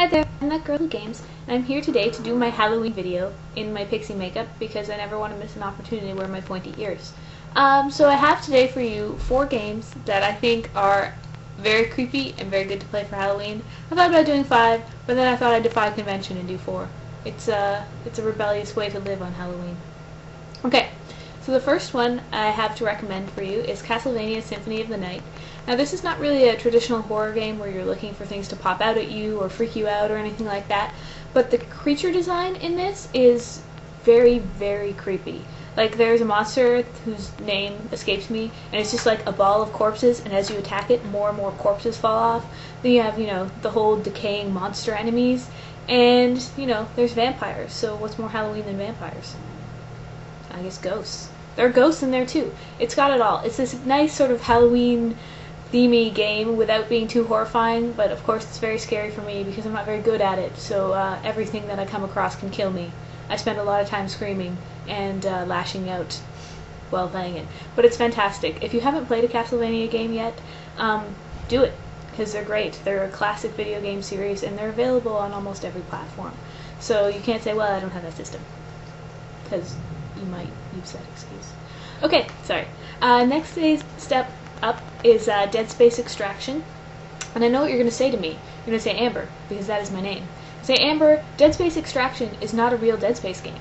Hi there, I'm that girl who games, and I'm here today to do my Halloween video in my pixie makeup because I never want to miss an opportunity to wear my pointy ears. So I have today for you 4 games that I think are very creepy and very good to play for Halloween. I thought about doing 5, but then I thought I'd defy convention and do 4. It's a rebellious way to live on Halloween. Okay, so the first one I have to recommend for you is Castlevania Symphony of the Night. Now this is not really a traditional horror game where you're looking for things to pop out at you or freak you out or anything like that, but the creature design in this is very, very creepy. Like, there's a monster whose name escapes me, and it's just like a ball of corpses, and as you attack it, more and more corpses fall off. Then you have, the whole decaying monster enemies, and, there's vampires, so what's more Halloween than vampires? I guess ghosts. There are ghosts in there too. It's got it all. It's this nice sort of Halloween themey game without being too horrifying, but of course it's very scary for me because I'm not very good at it, so everything that I come across can kill me. I spend a lot of time screaming and lashing out while playing it. But it's fantastic. If you haven't played a Castlevania game yet, do it, because they're great. They're a classic video game series, and they're available on almost every platform. So you can't say, well, I don't have that system, because you might use that excuse. Okay, sorry. Next step up is Dead Space Extraction. And I know what you're going to say to me. You're going to say Amber, because that is my name. Say, Amber, Dead Space Extraction is not a real Dead Space game.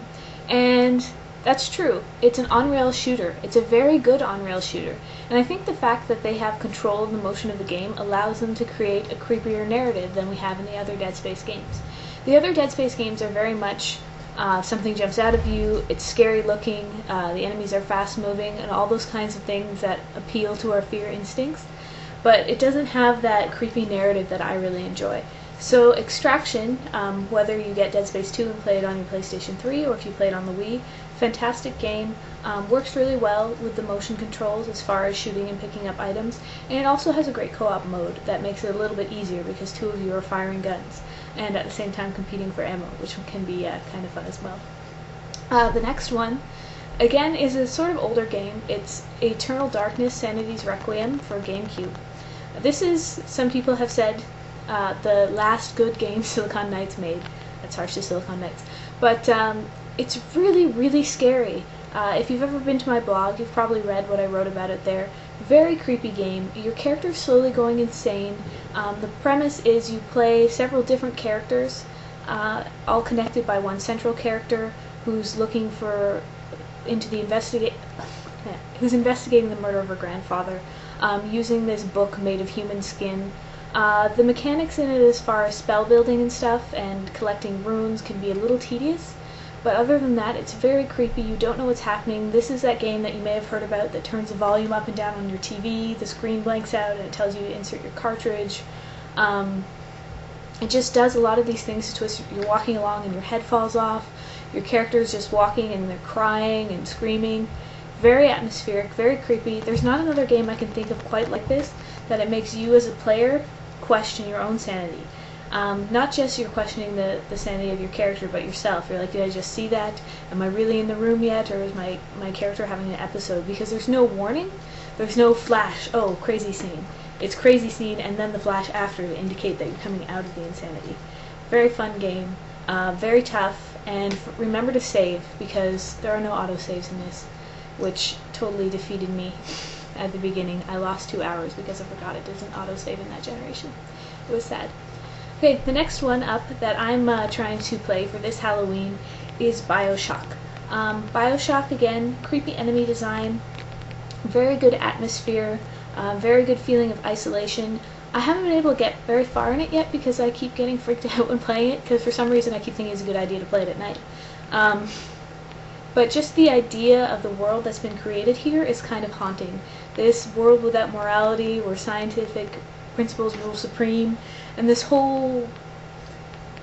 And that's true. It's an on-rail shooter. It's a very good on-rail shooter. And I think the fact that they have control of the motion of the game allows them to create a creepier narrative than we have in the other Dead Space games. The other Dead Space games are very much something jumps out of you, it's scary looking, the enemies are fast moving, and all those kinds of things that appeal to our fear instincts. But it doesn't have that creepy narrative that I really enjoy. So Extraction, whether you get Dead Space 2 and play it on your PlayStation 3 or if you play it on the Wii, fantastic game, works really well with the motion controls as far as shooting and picking up items, and it also has a great co-op mode that makes it a little bit easier because 2 of you are firing guns and at the same time competing for ammo, which can be kind of fun as well. The next one, again, is a sort of older game. It's Eternal Darkness Sanity's Requiem for GameCube. This is, some people have said, the last good game Silicon Knights made. That's harsh to Silicon Knights. But it's really, really scary. If you've ever been to my blog, you've probably read what I wrote about it there. Very creepy game. Your character's slowly going insane. The premise is you play several different characters, all connected by one central character who's looking who's investigating the murder of her grandfather, using this book made of human skin. The mechanics in it as far as spell building and stuff and collecting runes can be a little tedious, but other than that, it's very creepy. You don't know what's happening. This is that game that you may have heard about that turns the volume up and down on your TV, the screen blanks out, and it tells you to insert your cartridge. It just does a lot of these things to twist. You're walking along and your head falls off. Your character's just walking and they're crying and screaming. Very atmospheric, very creepy. There's not another game I can think of quite like this, that it makes you as a player question your own sanity. Not just you're questioning the sanity of your character, but yourself. You're like, did I just see that? Am I really in the room yet? Or is my character having an episode? Because there's no warning. There's no flash, oh, crazy scene. It's crazy scene, and then the flash after to indicate that you're coming out of the insanity. Very fun game. Very tough. And remember to save, because there are no autosaves in this, which totally defeated me at the beginning. I lost 2 hours because I forgot it doesn't autosave in that generation. It was sad. Okay, the next one up that I'm trying to play for this Halloween is Bioshock. Bioshock, again, creepy enemy design, very good atmosphere, very good feeling of isolation. I haven't been able to get very far in it yet because I keep getting freaked out when playing it, because for some reason I keep thinking it's a good idea to play it at night. But just the idea of the world that's been created here is kind of haunting. This world without morality, where scientific principles rule supreme, and this whole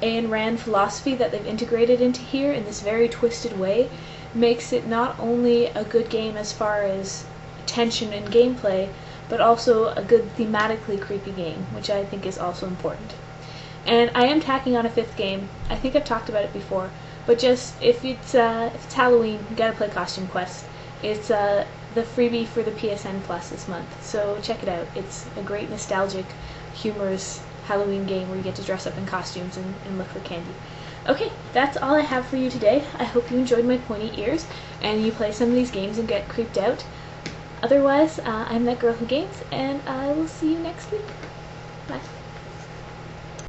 Ayn Rand philosophy that they've integrated into here in this very twisted way makes it not only a good game as far as tension and gameplay, but also a good thematically creepy game, which I think is also important. And I am tacking on a 5th game. I think I've talked about it before, but just if it's Halloween, you gotta play Costume Quest. It's the freebie for the PSN Plus this month, so check it out. It's a great nostalgic, humorous Halloween game where you get to dress up in costumes and look for candy. Okay, that's all I have for you today. I hope you enjoyed my pointy ears and you play some of these games and get creeped out. Otherwise, I'm that girl who games, and I will see you next week. Bye.